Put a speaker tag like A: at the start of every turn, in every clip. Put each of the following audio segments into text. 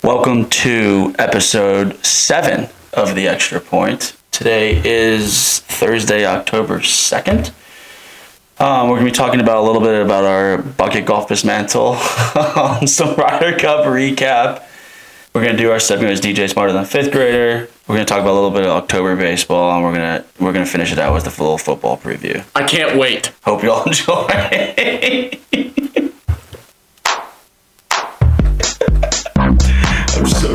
A: Welcome to episode 7 of The Extra Point. Today is Thursday, October 2nd. We're going to be talking about a little bit about our bucket golf dismantle, some Ryder Cup recap. We're going to do our segment as DJ Smarter Than a Fifth Grader. We're going to talk about a little bit of October baseball, and we're going to finish it out with the little football preview.
B: I can't wait.
A: Hope you all enjoy. I'm so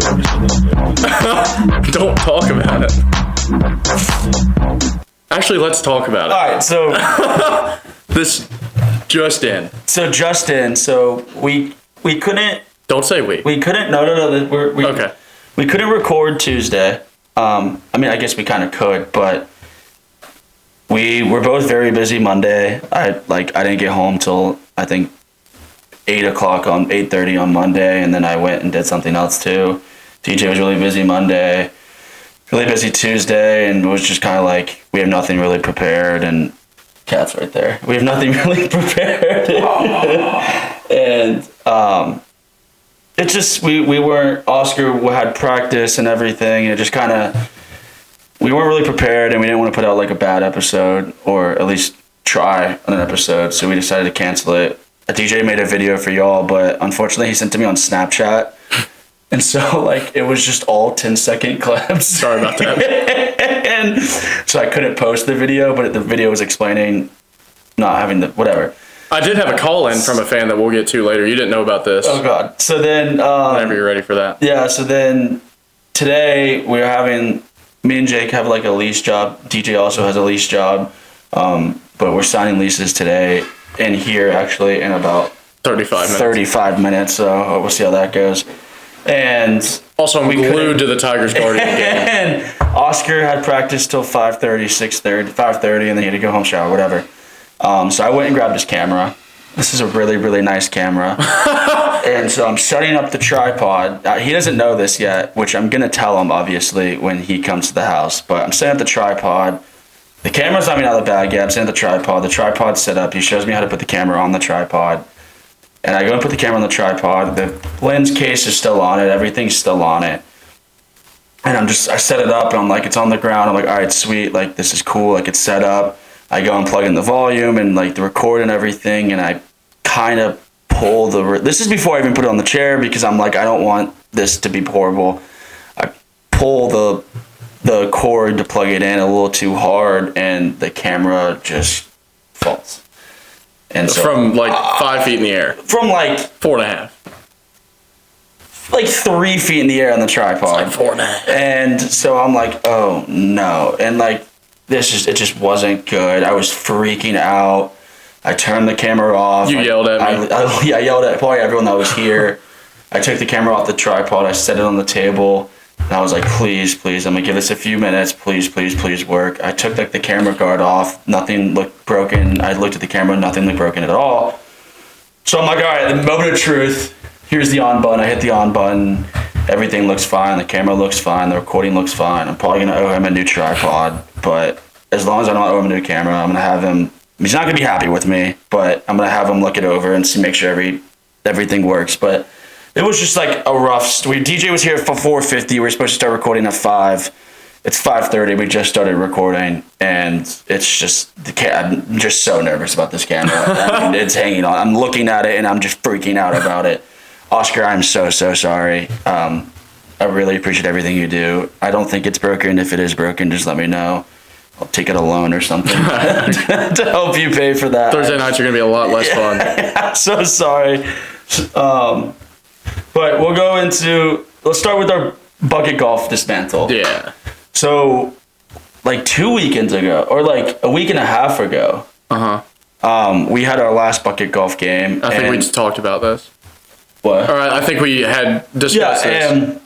B: Don't talk about it. Actually, let's talk about it.
A: All right, so
B: This just in.
A: So we couldn't.
B: Don't say we.
A: We couldn't. No.
B: Okay.
A: We couldn't record Tuesday. I mean, I guess we kind of could, but we were both very busy Monday. I didn't get home till I think 8:30 on Monday, and then I went and did something else too. DJ was really busy Monday, really busy Tuesday, and it was just kind of like we have nothing really prepared. And Cat's right there. We have nothing really prepared, and it's just we weren't. Oscar had practice and everything, and it just kind of we weren't really prepared, and we didn't want to put out like a bad episode, or at least try on an episode. So we decided to cancel it. A DJ made a video for y'all, but unfortunately he sent it to me on Snapchat. And so, it was just all 10-second clips.
B: Sorry about that.
A: And so I couldn't post the video, but the video was explaining not having the, whatever.
B: I did have a call in from a fan that we'll get to later. You didn't know about this.
A: Oh, God. So then...
B: whenever you're ready for that.
A: Yeah, so then today me and Jake have a lease job. DJ also has a lease job. But we're signing leases today in here, actually, in about 35 minutes. So we'll see how that goes. And
B: also, I'm glued to the Tigers Guardian game.
A: And Oscar had practice till 5:30, 5:30, and then he had to go home, shower, whatever. So I went and grabbed his camera. This is a really, really nice camera. And so I'm setting up the tripod. He doesn't know this yet, which I'm going to tell him, obviously, when he comes to the house. But I'm setting up the tripod. The camera's not even out of the bag yet. I'm setting up the tripod. The tripod's set up. He shows me how to put the camera on the tripod. And I go and put the camera on the tripod. The lens case is still on it. Everything's still on it. And I set it up, and I'm like, it's on the ground. I'm like, all right, sweet. This is cool. It's set up. I go and plug in the volume and, the record and everything. And I kind of pull this is before I even put it on the chair, because I'm like, I don't want this to be horrible. I pull the cord to plug it in a little too hard, and the camera just falls. And so,
B: from 5 feet in the air.
A: From
B: 4.5.
A: 3 feet in the air on the tripod.
B: It's 4.5.
A: And so I'm like, oh no. And it just wasn't good. I was freaking out. I turned the camera off.
B: You yelled at me.
A: I yelled at probably everyone that was here. I took the camera off the tripod. I set it on the table. And I was like, please, I'm going to give this a few minutes. Please work. I took the camera guard off. Nothing looked broken. I looked at the camera. Nothing looked broken at all. So I'm like, all right, the moment of truth. Here's the on button. I hit the on button. Everything looks fine. The camera looks fine. The recording looks fine. I'm probably going to owe him a new tripod. But as long as I don't owe him a new camera, I'm going to have him. He's not going to be happy with me, but I'm going to have him look it over and make sure everything works. But it was just a rough. DJ was here for 4:50. We were supposed to start recording at 5. It's 5:30. We just started recording, and it's just I'm just so nervous about this camera. I mean, it's hanging on. I'm looking at it, and I'm just freaking out about it. Oscar, I'm so sorry. I really appreciate everything you do. I don't think it's broken. If it is broken, just let me know. I'll take it a loan or something to help you pay for that.
B: Thursday nights are going to be a lot less fun.
A: I'm so sorry. But let's start with our bucket golf dismantle.
B: Yeah.
A: So, 2 weekends ago, or a week and a half ago, we had our last bucket golf game.
B: I think we just talked about this.
A: What?
B: All right, I think we had discussed this.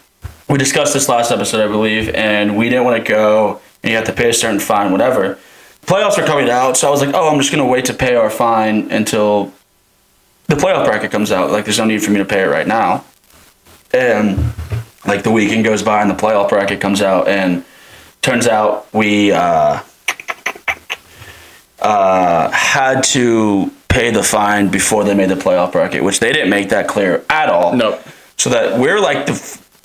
A: We discussed this last episode, I believe, and we didn't want to go, and you have to pay a certain fine, whatever. Playoffs are coming out, so I was like, I'm just going to wait to pay our fine until the playoff bracket comes out. There's no need for me to pay it right now. And the weekend goes by and the playoff bracket comes out, and turns out we had to pay the fine before they made the playoff bracket, which they didn't make that clear at all.
B: Nope.
A: So that we're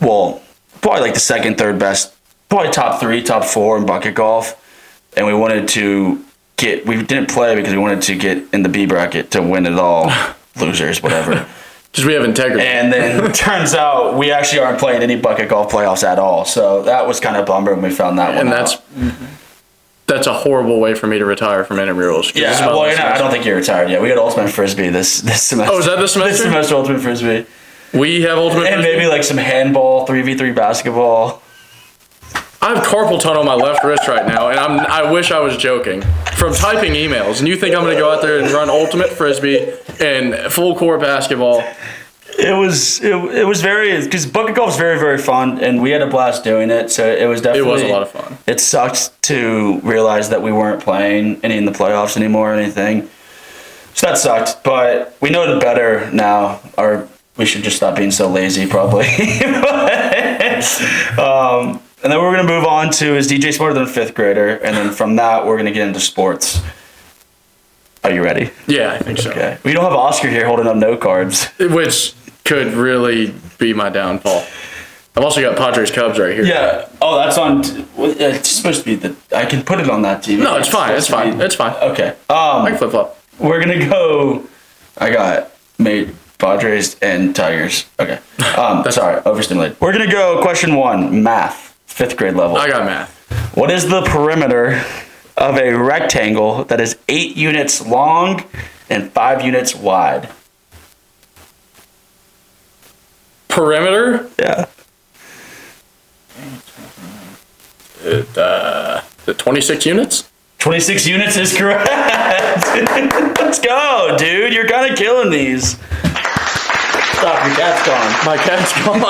A: well, probably like the second, third best, probably top 3, top 4 in bucket golf. And we wanted to we didn't play because we wanted to get in the B bracket to win it all. Losers, whatever.
B: Because we have integrity.
A: And then turns out we actually aren't playing any bucket golf playoffs at all. So that was kind of a bummer when we found that one out.
B: That's a horrible way for me to retire from intramurals.
A: Yeah, well, I don't think you're retired yet. We got Ultimate Frisbee this semester.
B: Oh, is that this semester?
A: This semester, Ultimate Frisbee.
B: We have Ultimate
A: and
B: Frisbee?
A: Maybe like some handball, 3v3 basketball.
B: I have carpal tunnel on my left wrist right now, and I wish I was joking. From typing emails, and you think I'm going to go out there and run Ultimate Frisbee and full court basketball?
A: It was very, because bucket golf is very, very fun, and we had a blast doing it. So it was definitely.
B: It was a lot of fun.
A: It sucked to realize that we weren't playing any in the playoffs anymore or anything. So that sucked, but we know it better now. Or we should just stop being so lazy, probably. And then we're going to move on to is DJ smarter than a 5th grader, and then from that we're going to get into sports. Are you ready?
B: Yeah, I think so.
A: Okay. We don't have Oscar here holding up note cards,
B: which could really be my downfall. I've also got Padres Cubs right here.
A: Yeah. Oh, that's on. It's supposed to be I can put it on that TV.
B: No, it's fine. It's fine. It's fine.
A: Okay.
B: I can flip flop.
A: We're gonna go. I got Padres and Tigers. Okay. Sorry, overstimulated. We're gonna go question 1, math, 5th grade level.
B: I got math.
A: What is the perimeter of a rectangle that is 8 units long and 5 units wide?
B: Perimeter?
A: Yeah.
B: The 26 units?
A: 26 units is correct. Let's go, dude. You're kind of killing these. Stop, your cat's gone.
B: My cat's gone.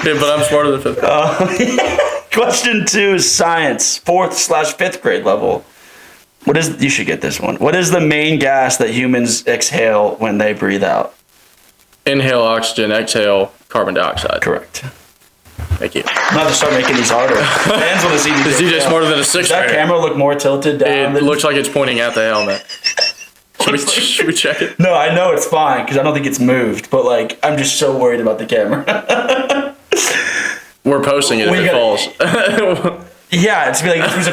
B: Yeah, but I'm smarter than 5th.
A: Question 2 is science, 4th/5th grade level. You should get this one. What is the main gas that humans exhale when they breathe out?
B: Inhale oxygen, exhale carbon dioxide.
A: Correct.
B: Thank you.
A: I'm going to start making these harder. Fans want to see
B: Is DJ smarter than a 6th
A: Does that
B: grader?
A: camera look more tilted down?
B: It looks like it's pointing at the helmet. Should we check it?
A: No, I know it's fine because I don't think it's moved, but I'm just so worried about the camera.
B: We're posting it if it falls.
A: Yeah, it's like it was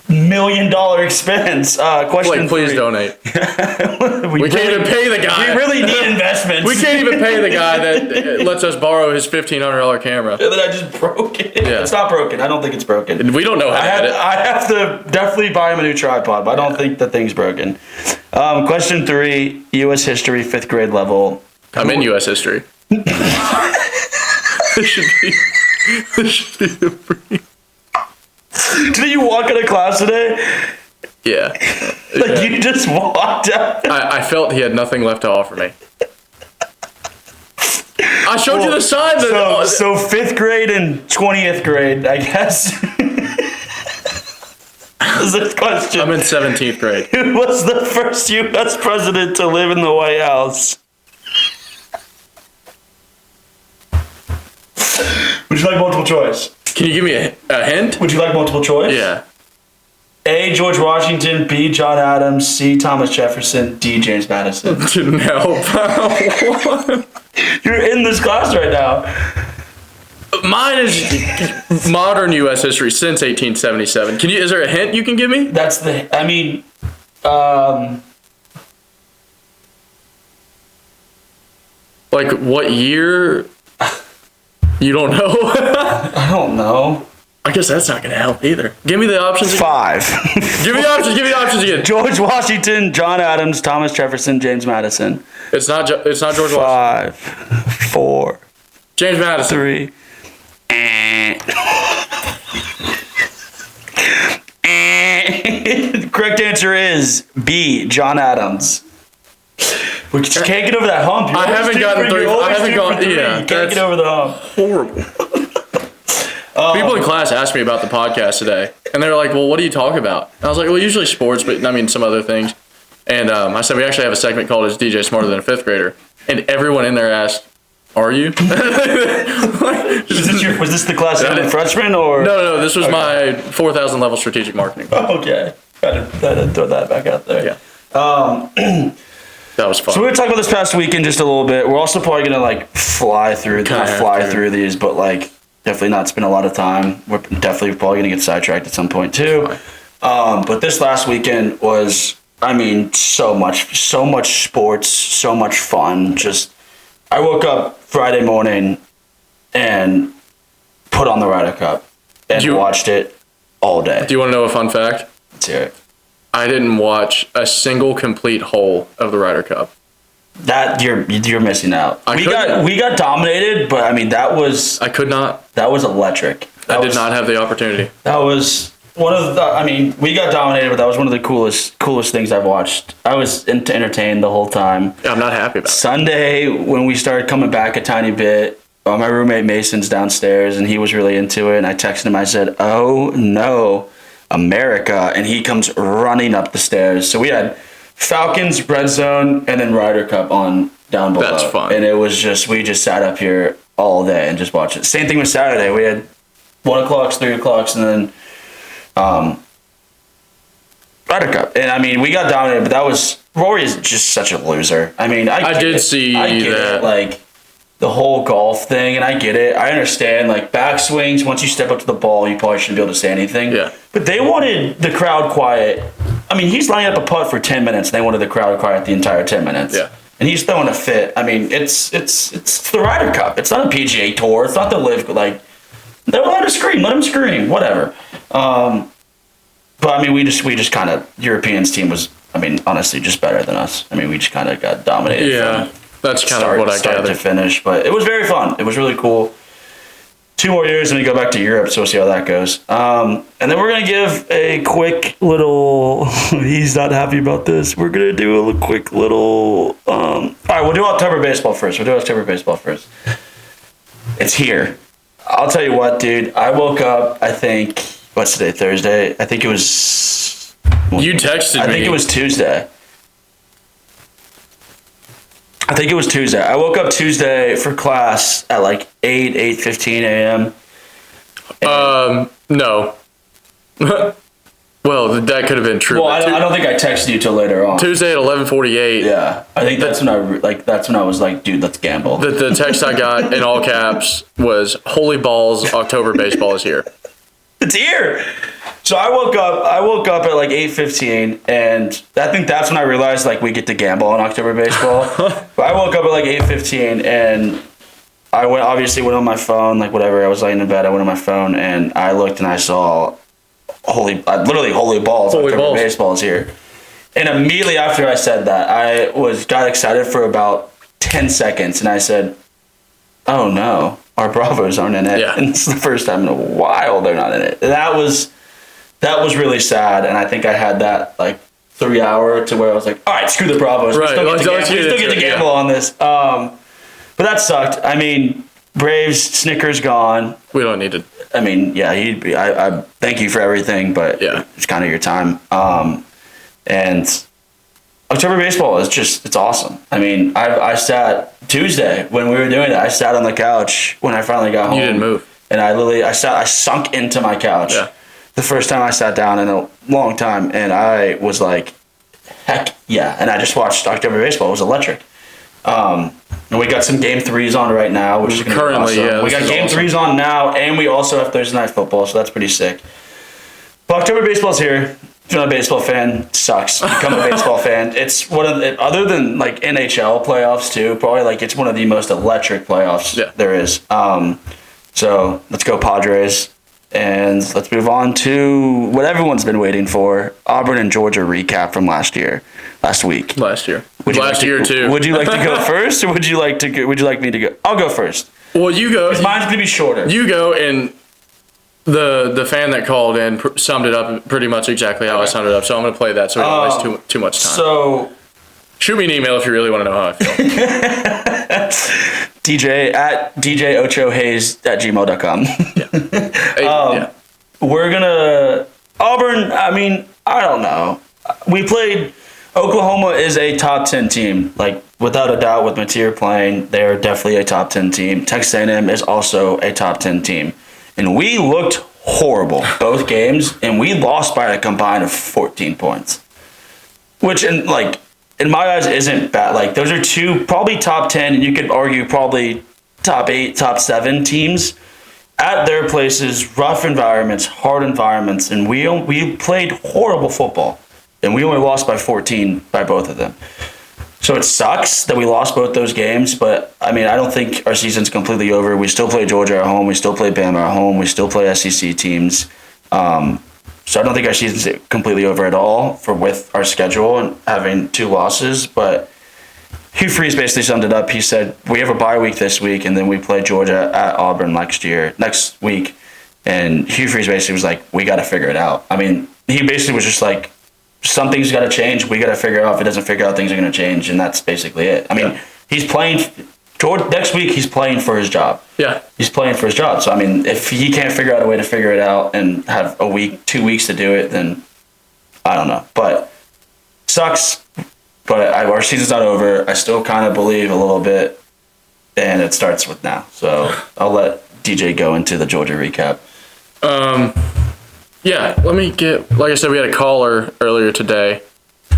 A: $1 million expense. Question
B: please
A: 3.
B: donate.
A: we
B: can't even pay the guy.
A: We really need investments.
B: We can't even pay the guy that lets us borrow his $1,500 camera.
A: And then I just broke it.
B: Yeah.
A: It's not broken. I don't think it's broken.
B: We don't know how to edit.
A: I have to definitely buy him a new tripod, but I don't think the thing's broken. Question 3, U.S. history, 5th grade level.
B: I'm in U.S. history. This should be the free.
A: Did you walk out of class today?
B: Yeah.
A: You just walked out.
B: I felt he had nothing left to offer me. I showed you the sign.
A: So 5th grade and 20th grade, I guess. Is this question?
B: I'm in 17th grade.
A: Who was the first U.S. president to live in the White House? Would you like multiple choice?
B: Can you give me a hint?
A: Would you like multiple choice?
B: Yeah.
A: A, George Washington, B, John Adams, C, Thomas Jefferson, D, James Madison.
B: No.
A: You're in this class right now.
B: Mine is modern U.S. history since 1877. Is there a hint you can give me? What year? You don't know?
A: I don't know.
B: I guess that's not going to help either. Give me the options again.
A: 5.
B: Give me the options. Give me the options again.
A: George Washington, John Adams, Thomas Jefferson, James Madison.
B: It's not George Washington.
A: 5, 4,
B: James Madison.
A: 3. The correct answer is B, John Adams. We just can't get over that hump.
B: I haven't gotten through. I haven't gone. Yeah,
A: you can't get over the hump.
B: Horrible. People in class asked me about the podcast today, and they were like, "Well, what do you talk about?" And I was like, "Well, usually sports, but some other things." And I said, "We actually have a segment called "Is DJ Smarter Than a 5th Grader?" And everyone in there asked, "Are you?"
A: Was this the class of freshman or?
B: No. This was my 4,000 level strategic marketing.
A: Okay, gotta throw that back out there.
B: Yeah. That was fun.
A: So we were talking about this past weekend just a little bit. We're also probably gonna like fly through these, but like definitely not spend a lot of time. We're definitely probably gonna get sidetracked at some point too. But this last weekend was, I mean, so much sports, so much fun. Just I woke up Friday morning and put on the Ryder Cup and watched it all day.
B: Do you want to know a fun fact?
A: Let's hear it.
B: I didn't watch a single complete hole of the Ryder Cup.
A: That you're missing out. We got dominated, but I mean I could not. That was electric.
B: I did not have the opportunity.
A: That was one of the. I mean, we got dominated, but that was one of the coolest things I've watched. I was entertained the whole time.
B: Yeah, I'm not happy about it.
A: Sunday when we started coming back a tiny bit, my roommate Mason's downstairs and he was really into it. And I texted him. I said, "Oh no, America!" And he comes running up the stairs. So we had Falcons, Red Zone, and then Ryder Cup on down below.
B: That's fun.
A: And it was we just sat up here all day and just watched it. Same thing with Saturday. We had 1 o'clock, 3 o'clock, and then Ryder Cup. And I mean, we got dominated, but Rory is just such a loser. I mean, I get it, like the whole golf thing, and I get it. I understand, like backswings, once you step up to the ball, you probably shouldn't be able to say anything.
B: Yeah.
A: But they wanted the crowd quiet. I mean, he's lining up a putt for 10 minutes, and they wanted the crowd quiet the entire 10 minutes.
B: Yeah.
A: And he's throwing a fit. I mean, it's the Ryder Cup. It's not a PGA Tour. It's not the Live. Like, they'll let him scream. Let him scream. Whatever. But I mean, we just kind of Europeans team was, I mean, honestly, just better than us. I mean, we just kind of got dominated.
B: Yeah, that's kind of what I gathered.
A: Start to finish, but it was very fun. It was really cool. 2 more years and we go back to Europe, so we'll see how that goes. And then we're gonna give a quick little. He's not happy about this. We're gonna do a quick little. All right, we'll do October baseball first. It's here. I'll tell you what, dude. I woke up. I think what's today? Thursday. I think it was.
B: You texted me.
A: I think it was Tuesday. I woke up Tuesday for class at like 8:15 a.m.
B: No. Well, that could have been true.
A: Well, I don't think I texted you till later on.
B: Tuesday at 11:48.
A: Yeah, I think that's when I was like, dude, let's gamble.
B: The text I got in all caps was "Holy balls! October baseball is here."
A: It's here. So I woke up at like 8:15, and I think that's when I realized like we get to gamble on October baseball. But I woke up at like 8:15, and I went on my phone, like whatever. I was laying in bed. I went on my phone, and I looked, and I saw holy balls. October baseball is here. And immediately after I said that, I got excited for about 10 seconds, and I said, "Oh no, our Bravos aren't in it."
B: Yeah.
A: And it's the first time in a while they're not in it. That was really sad, and I think I had that like 3 hour to where I was like, all right, screw the Bravos.
B: Right.
A: We still get to gamble on this. But that sucked. I mean, Braves, Snickers gone.
B: We don't need to.
A: I mean, yeah, I thank you for everything, but
B: yeah,
A: it's kind of your time. And October baseball is it's awesome. I mean, I sat Tuesday when we were doing it. I sat on the couch when I finally got home.
B: You didn't move.
A: And I sunk into my couch. Yeah. The first time I sat down in a long time, and I was like, heck yeah. And I just watched October baseball. It was electric. And we got some game 3s on right now, which is going to be awesome. Yeah, we got game 3s on now, and we also have Thursday night football, so that's pretty sick. But October baseball's here. If you're not a baseball fan, sucks. Become a baseball fan. It's one of the, other than like NHL playoffs too, probably like it's one of the most electric playoffs there is. So let's go Padres. And let's move on to what everyone's been waiting for: Auburn and Georgia recap from last week.
B: Last year too.
A: Would you like to go first, or would you like me to go? I'll go first.
B: Well, you go.
A: Because mine's gonna be shorter.
B: You go, and the fan that called in summed it up pretty much exactly how I summed it up. So I'm gonna play that so we don't waste too much time.
A: So
B: shoot me an email if you really want to know how I feel.
A: DJ at djochohayes@gmail.com.
B: Yeah.
A: We're gonna Auburn. I mean, I don't know. We played. Oklahoma is a top 10 team, like without a doubt. With Mateer playing, they are definitely a top 10 team. Texas A&M is also a top 10 team, and we looked horrible both games, and we lost by a combined of 14 points. Which, and like, in my eyes, isn't bad. Like, those are two probably top 10, and you could argue probably top 8, top 7 teams at their places, rough environments, hard environments, and we played horrible football, and we only lost by 14 by both of them. So it sucks that we lost both those games, but I mean, I don't think our season's completely over. We still play Georgia at home. We still play Bama at home. We still play SEC teams. So I don't think our season's completely over at all with our schedule and having 2 losses. But Hugh Freeze basically summed it up. He said, we have a bye week this week, and then we play Georgia at Auburn next week. And Hugh Freeze basically was like, we got to figure it out. I mean, he basically was just like, something's got to change. We got to figure it out. If it doesn't figure out, things are going to change, and that's basically it. I mean, he's playing next week. He's playing for his job.
B: Yeah,
A: he's playing for his job. So I mean, if he can't figure out a way to figure it out and have a week, 2 weeks to do it, then I don't know. But sucks. But our season's not over. I still kind of believe a little bit, and it starts with now. So I'll let DJ go into the Georgia recap.
B: Yeah, let me get, like I said, we had a caller earlier today.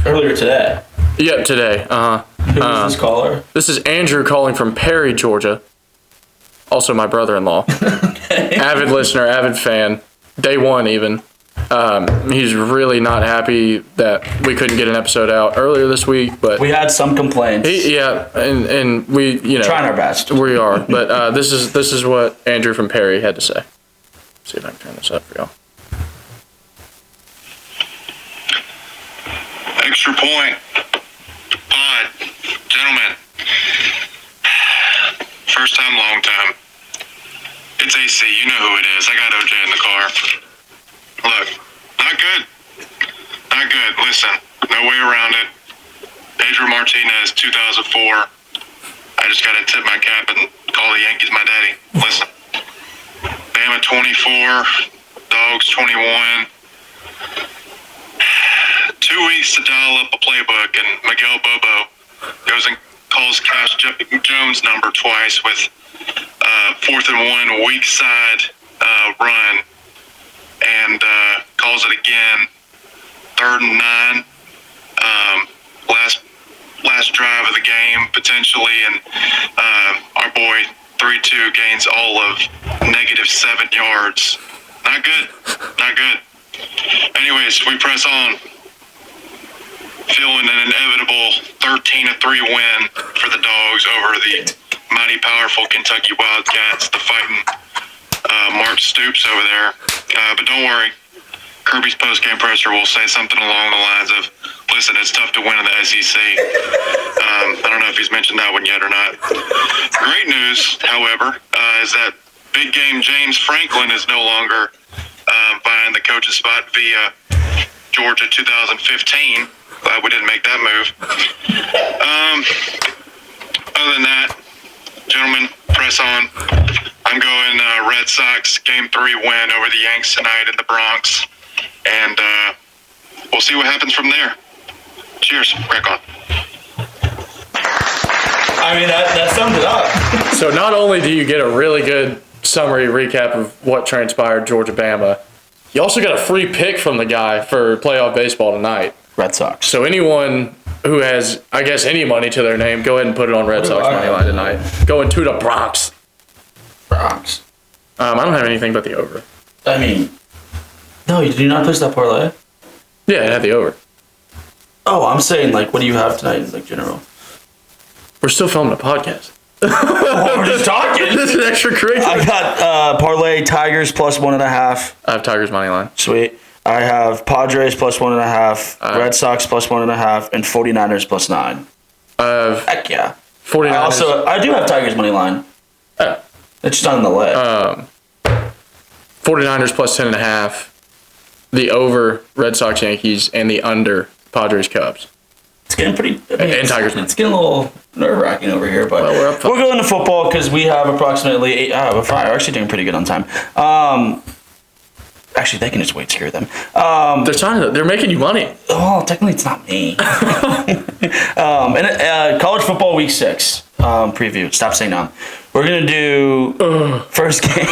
A: Earlier today?
B: Yep, today.
A: Who is this caller?
B: This is Andrew calling from Perry, Georgia. Also my brother-in-law. Okay. Avid listener, avid fan. Day one even. He's really not happy that we couldn't get an episode out earlier this week, but
A: we had some complaints.
B: And we,
A: trying our best.
B: We are, but this is what Andrew from Perry had to say. Let's see if I can turn this up for y'all.
C: Extra point. Pod. Gentlemen. First time, long time. It's AC. You know who it is. I got OJ in the car. Look. Not good. Not good. Listen. No way around it. Adrian Martinez, 2004. I just got to tip my cap and call the Yankees my daddy. Listen. Bama 24. Dogs 21. 2 weeks to dial up a playbook, and Miguel Bobo goes and calls Cash Jones' number twice with 4th and 1 weak side run, and calls it again 3rd and 9, last drive of the game potentially, and our boy 3-2 gains all of -7 yards. Not good. Not good. Anyways, we press on. Feeling an inevitable 13-3 win for the Dogs over the mighty powerful Kentucky Wildcats, the fighting Mark Stoops over there. But don't worry, Kirby's post-game presser will say something along the lines of, listen, it's tough to win in the SEC. I don't know if he's mentioned that one yet or not. Great news, however, is that big game James Franklin is no longer vying the coach's spot via Georgia 2015. Glad we didn't make that move. Other than that, gentlemen, press on. I'm going Red Sox Game 3 win over the Yanks tonight in the Bronx. And we'll see what happens from there. Cheers. Crack on.
A: I mean, that summed it up.
B: So not only do you get a really good summary recap of what transpired Georgia-Bama, you also got a free pick from the guy for playoff baseball tonight.
A: Red Sox.
B: So anyone who has, I guess, any money to their name, go ahead and put it on Red Sox money line tonight. Going to the Bronx.
A: Bronx.
B: I don't have anything but the over.
A: I mean, no, you do not place that parlay?
B: Yeah, it had the over.
A: Oh, I'm saying, like, what do you have tonight, like, general?
B: We're still filming a podcast.
A: We're just talking.
B: This is extracurricular.
A: I got parlay Tigers plus 1.5.
B: I have Tigers money line.
A: Sweet. I have Padres plus 1.5, Red Sox plus 1.5, and 49ers plus 9. Heck yeah.
B: 49ers.
A: I do have Tigers money line. It's just not in the list.
B: 49ers plus 10.5. The over Red Sox Yankees and the under Padres Cubs.
A: It's getting pretty.
B: And Tigers.
A: It's getting a little nerve-wracking over here, but we're going to football because we have approximately 8. We're fine. We're actually doing pretty good on time. Actually, they can just wait. Screw them.
B: They're making you money.
A: Oh, technically, it's not me. College football week 6 preview. Stop saying no. We're gonna do first game.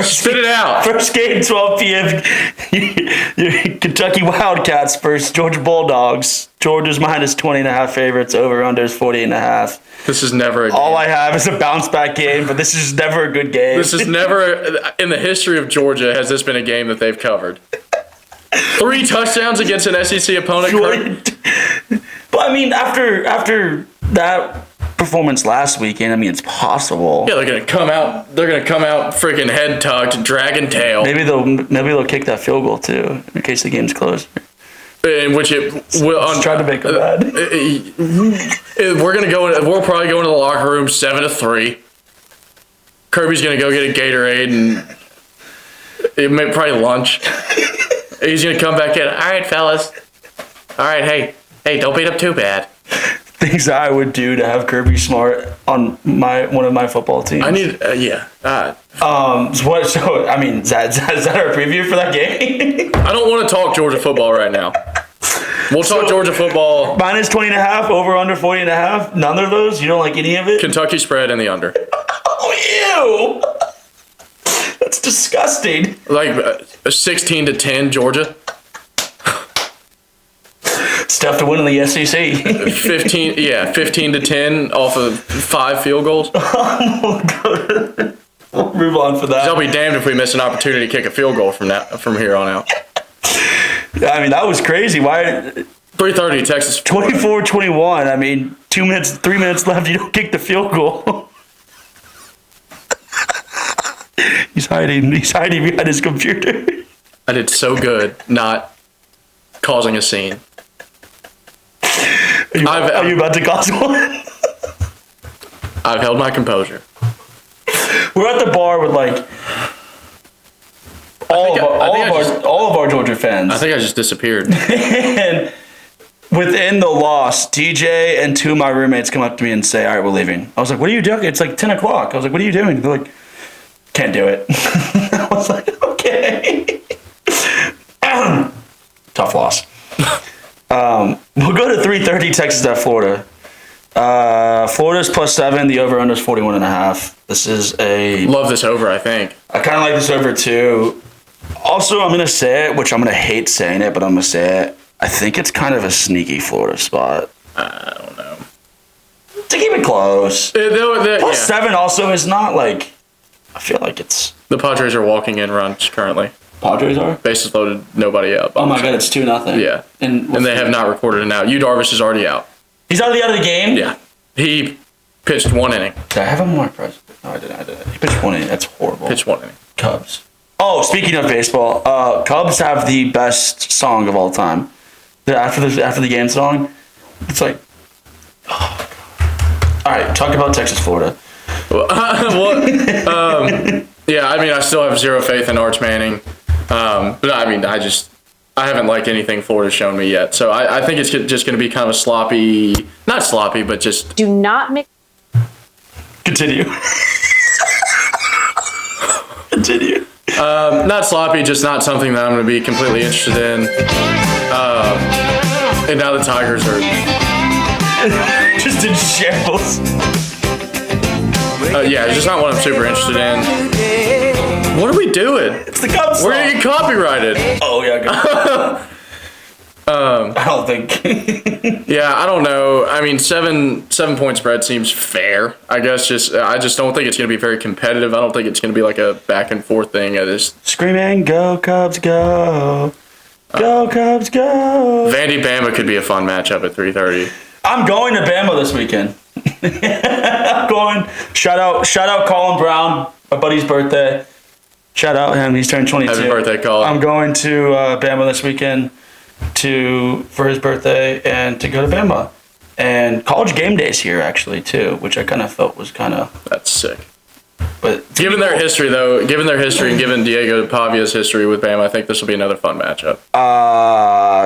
B: Spit it out.
A: First game, 12 p.m. Your Kentucky Wildcats versus Georgia Bulldogs. Georgia's minus 20.5 favorites. Over under is 40.5.
B: This is never a game.
A: All I have is a bounce back game, but this is never a good game.
B: This is never, in the history of Georgia, has this been a game that they've covered. 3 touchdowns against an SEC opponent.
A: But I mean, after that performance last weekend, I mean, it's possible.
B: Yeah, they're gonna come out. They're gonna come out freaking head tucked, dragging tail.
A: Maybe they'll kick that field goal too, in case the game's closed.
B: In which it will.
A: Just trying to make it bad.
B: We're gonna go. We'll probably go into the locker room 7-3. Kirby's gonna go get a Gatorade and it may probably lunch. He's gonna come back in. All right, fellas. All right, hey, don't beat up too bad.
A: Things I would do to have Kirby Smart on one of my football teams.
B: I need, yeah.
A: So I mean, is that our preview for that game?
B: I don't want to talk Georgia football right now. We'll talk Georgia football.
A: Minus 20.5, over under 40.5. None of those. You don't like any of it.
B: Kentucky spread and the under.
A: Oh, ew! That's disgusting.
B: Like 16-10 Georgia.
A: It's tough to win in the SEC.
B: 15-10 off of 5 field goals.
A: We'll move on for that.
B: I'll be damned if we miss an opportunity to kick a field goal from here on out.
A: I mean, that was crazy. Why?
B: 3:30 Texas.
A: 24-21. I mean, 3 minutes left. You don't kick the field goal. He's hiding behind his computer.
B: I did so good not causing a scene.
A: Are you about to cause one?
B: I've held my composure.
A: We're at the bar with like all of our Georgia fans.
B: I think I just disappeared.
A: And within the loss, DJ and 2 of my roommates come up to me and say, "All right, we're leaving." I was like, "What are you doing?" It's like 10 o'clock. I was like, "What are you doing?" They're like, "Can't do it." I was like, "Okay." Tough loss. We'll go to 3:30 Texas at Florida. Florida's +7. The over/under is 41.5. This is
B: love this over. I think
A: I kind of like this over too. Also, I'm gonna say it, which I'm gonna hate saying it, but I'm gonna say it. I think it's kind of a sneaky Florida spot.
B: I don't know.
A: To keep it close. +7 also is not like. I feel like it's.
B: The Padres are walking in runs currently.
A: Padres are?
B: Bases loaded, nobody up.
A: Oh my god, it's 2-0.
B: Yeah. And they have not recorded an out. Yu Darvish is already out.
A: He's already out of the game?
B: Yeah. He pitched 1 inning.
A: Did I have him more impressed? No, I didn't. He pitched 1 inning. That's horrible.
B: Pitched 1 inning.
A: Cubs. Oh, speaking of baseball, Cubs have the best song of all time. After the game song, it's like, oh god. All right, talk about Texas, Florida.
B: Yeah, I mean, I still have zero faith in Arch Manning. But I mean, I haven't liked anything Florida's shown me yet. So I think it's just going to be kind of a sloppy, not sloppy, but just.
D: Do not mix.
A: Continue. Continue.
B: Not sloppy, just not something that I'm going to be completely interested in. And now the Tigers are.
A: Just in shambles.
B: Yeah, it's just not what I'm super interested in. What are we doing?
A: It's the Cubs.
B: We're gonna get copyrighted.
A: Oh yeah. I don't think.
B: Yeah, I don't know. I mean, 7-point spread seems fair. I guess I just don't think it's gonna be very competitive. I don't think it's gonna be like a back and forth thing.
A: Screaming, "Go Cubs, go! Go Cubs, go!"
B: Vandy Bama could be a fun matchup at 3:30.
A: I'm going to Bama this weekend. I'm going. Shout out Colin Brown, my buddy's birthday. Shout out him. He's turned 22.
B: Happy birthday, Colin.
A: I'm going to Bama this weekend for his birthday and to go to Bama. And college game days here actually too, which I kind of felt was kind of.
B: That's sick.
A: But
B: given their history and given Diego Pavia's history with Bama, I think this will be another fun matchup.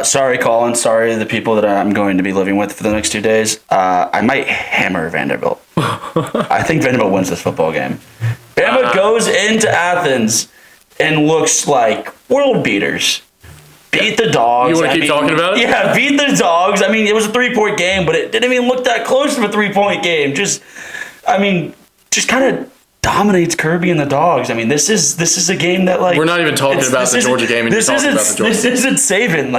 A: Sorry, Colin. Sorry to the people that I'm going to be living with for the next 2 days. I might hammer Vanderbilt. I think Vanderbilt wins this football game. Bama goes into Athens and looks like world beaters. Beat the Dogs.
B: You want to keep talking about it?
A: Yeah, beat the Dogs. I mean, it was a 3-point game, but it didn't even look that close to a 3-point game. Just kind of dominates Kirby and the Dogs. I mean, this is a game that like
B: we're not even talking about the Georgia game.
A: This isn't Saban.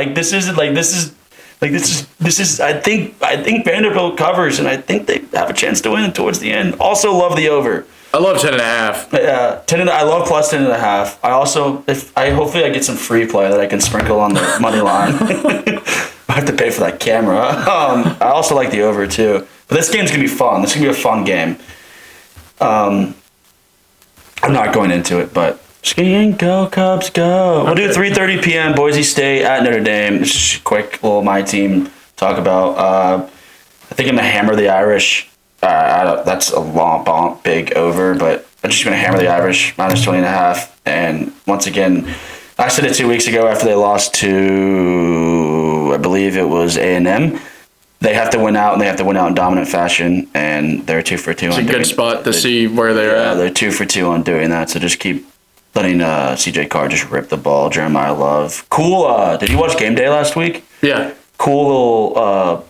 A: This is. I think Vanderbilt covers, and I think they have a chance to win towards the end. Also, love the over.
B: I love 10.5.
A: Yeah, I love plus 10.5. I also, hopefully I get some free play that I can sprinkle on the money line. I have to pay for that camera. I also like the over too. But this game's gonna be fun. This is gonna be a fun game. I'm not going into it, but go Cubs go. We'll do 3:30 p.m. Boise State at Notre Dame. This is a quick little my team talk about. I think I'm gonna hammer the Irish. That's a long, big over, but I'm just gonna hammer the Irish minus 20.5. And once again, I said it 2 weeks ago after they lost to, I believe it was A&M. They have to win out, and they have to win out in dominant fashion, and they're 2 for 2.
B: It's a good spot to see where they're at.
A: They're 2 for 2 on doing that, so just keep letting CJ Carr just rip the ball. Jeremiah Love. Cool. Did you watch Game Day last week?
B: Yeah.
A: Cool little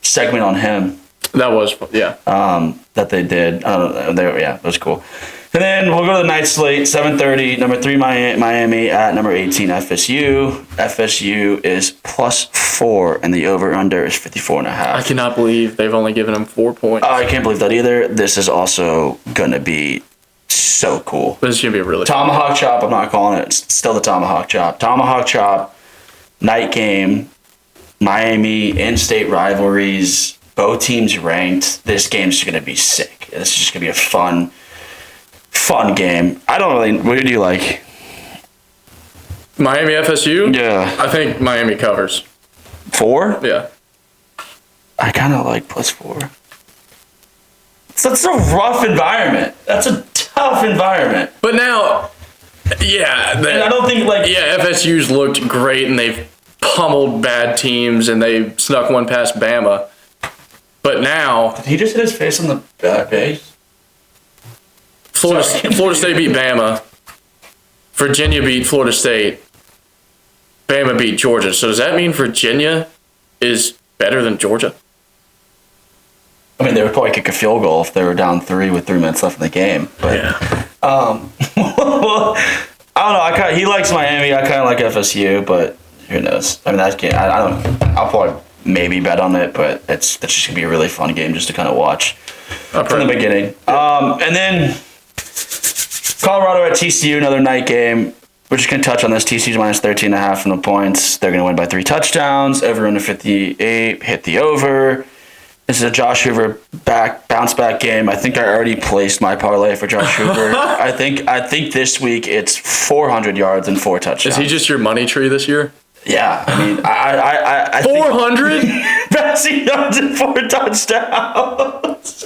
A: segment on him.
B: That was, yeah.
A: That they did. It was cool. And then we'll go to the night slate, 7:30, number 3 Miami at number 18 FSU. FSU is plus 4, and the over-under is 54.5.
B: I cannot believe they've only given him 4 points.
A: I can't believe that either. This is also going to be so cool.
B: This is going to be really
A: Tomahawk Chop, I'm not calling it. It's still the Tomahawk Chop. Tomahawk Chop, night game, Miami, in-state rivalries, both teams ranked. This game's going to be sick. This is just going to be a fun game. I don't really. What do you like?
B: Miami FSU?
A: Yeah.
B: I think Miami covers.
A: 4?
B: Yeah.
A: I kind of like plus 4. That's a rough environment. That's a tough environment.
B: But now, yeah.
A: And I don't think
B: FSU's looked great, and they've pummeled bad teams, and they snuck one past Bama. But now...
A: Did he just hit his face on the base?
B: Florida State beat Bama. Virginia beat Florida State. Bama beat Georgia. So does that mean Virginia is better than Georgia?
A: I mean, they would probably kick a field goal if they were down 3 with 3 minutes left in the game. But,
B: yeah.
A: Well, I don't know. He likes Miami. I kind of like FSU, but who knows? I mean, that game. I'll probably maybe bet on it, but that's just gonna be a really fun game just to kind of watch from the beginning. And then Colorado at TCU, another night game. We're just gonna touch on this. TCU's minus 13.5 from the points. They're gonna win by 3 touchdowns. Over under 58. Hit the over. This is a Josh Hoover bounce back game. I think I already placed my parlay for Josh Hoover. I think this week it's 400 yards and 4 touchdowns.
B: Is he just your money tree this year?
A: Yeah, I mean, I
B: 400
A: passing yards and 4 touchdowns.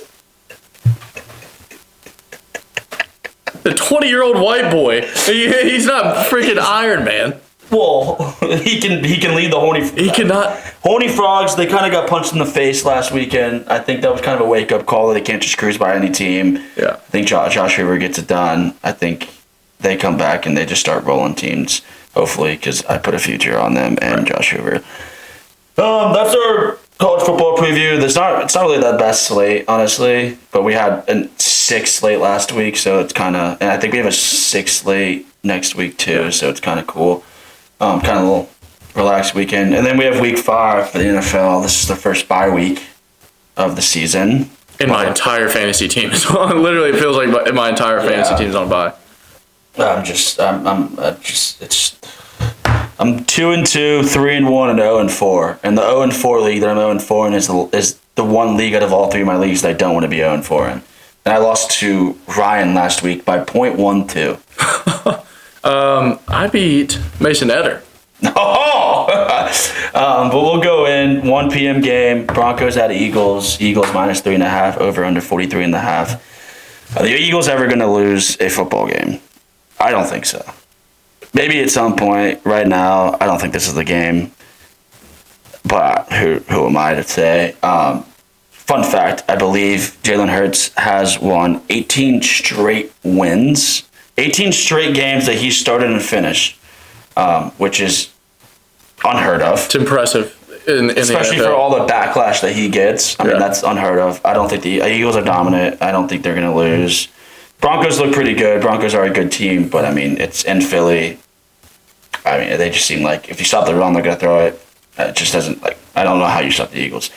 B: The 20-year-old white boy. He's not freaking Iron Man.
A: Well, he can lead the Horny.
B: He cannot.
A: Horny Frogs. They kind of got punched in the face last weekend. I think that was kind of a wake up call that they can't just cruise by any team.
B: Yeah.
A: I think Josh Hoover gets it done. I think they come back and they just start rolling teams. Hopefully, because I put a future on them and Josh Hoover. That's our college football preview. It's not really that best slate, honestly. But we had a 6 slate last week, so it's kind of. And I think we have a 6 slate next week too, so it's kind of cool. Kind of a little relaxed weekend, and then we have week 5 for the NFL. This is the first bye week of the season.
B: And my entire fantasy team is on. Literally, it feels like my entire fantasy team is on bye. I'm
A: 2-2, 3-1, and 0-4. And the 0-4 league that I'm 0-4 in is the one league out of all 3 of my leagues that I don't want to be 0-4 in. And I lost to Ryan last week by 0.12.
B: I beat Mason Eder.
A: Oh! But we'll go in 1 p.m. game. Broncos at Eagles. Eagles minus 3.5. Over under 43.5. Are the Eagles ever going to lose a football game? I don't think so. Maybe at some point. Right now, I don't think this is the game. But who am I to say? Fun fact, I believe Jalen Hurts has won 18 straight wins. 18 straight games that he started and finished, which is unheard of.
B: It's impressive.
A: Especially for all the backlash that he gets. I mean, that's unheard of. I don't think the Eagles are dominant. I don't think they're going to lose. Broncos look pretty good. Broncos are a good team, but I mean, it's in Philly. I mean, they just seem like if you stop the run, they're gonna throw it. It just doesn't like. I don't know how you stop the Eagles.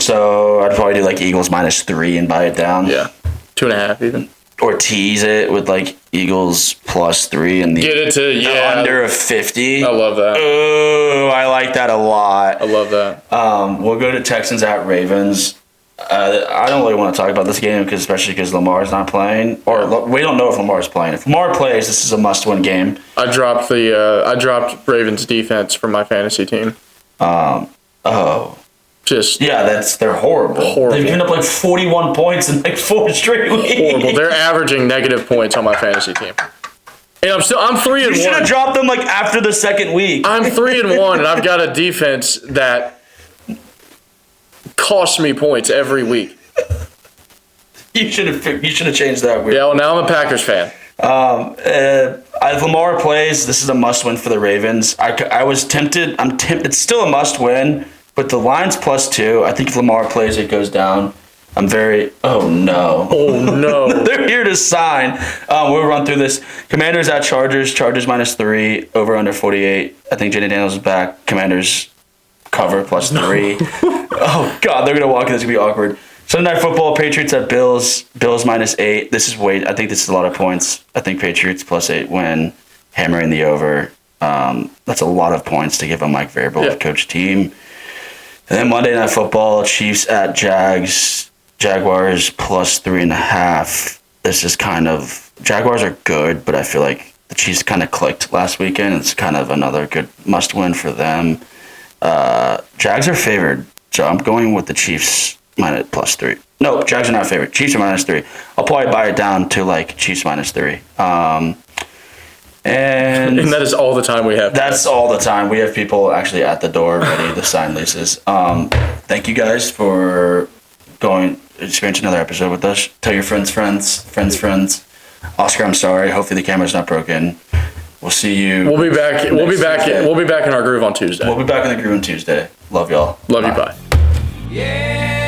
A: So I'd probably do like Eagles -3 and buy it down.
B: Yeah, 2.5 even.
A: Or tease it with like Eagles +3 and
B: Get it to
A: under a 50.
B: I love that.
A: Oh, I like that a lot.
B: I love that.
A: We'll go to Texans at Ravens. I don't really want to talk about this game especially because Lamar's not playing, or we don't know if Lamar's playing. If Lamar plays, this is a must-win game.
B: I dropped Ravens defense from my fantasy team.
A: They're horrible. They've given up like 41 points in like 4 straight weeks.
B: Horrible. They're averaging negative points on my fantasy team. And I'm 3-1.
A: You should have dropped them like after the second week.
B: I'm 3-1, and I've got a defense that costs me points every week.
A: You should have changed that.
B: Yeah, well, now I'm a Packers fan.
A: If Lamar plays, this is a must-win for the Ravens. I was tempted. It's still a must-win, but the line's +2. I think if Lamar plays, it goes down. Oh no. They're here to sign. We'll run through this. Commanders at Chargers. Chargers -3. Over under 48. I think Jenny Daniels is back. Commanders cover +3. Oh God, they're gonna walk in. This is gonna be awkward. Sunday Night Football. Patriots at Bills. Bills -8. I think this is a lot of points. I think Patriots +8 win. Hammering the over. That's a lot of points to give a Mike Vrabel coach team. And then Monday Night Football. Chiefs at Jags. Jaguars +3.5. This is Jaguars are good, but I feel like the Chiefs kind of clicked last weekend. It's kind of another good must-win for them. Jags are favored, so I'm going with the Chiefs +3. No, Jags are not favored. Chiefs are -3. I'll probably buy it down to like Chiefs -3. And
B: that is all the time we have.
A: That's all the time. We have people actually at the door ready to sign leases. Thank you guys for experience another episode with us. Tell your friends. Oscar, I'm sorry. Hopefully the camera's not broken. We'll see you.
B: We'll be back. We'll be back in our groove on Tuesday.
A: We'll be back in the groove on Tuesday. Love y'all.
B: Love you. Bye.
D: Yeah.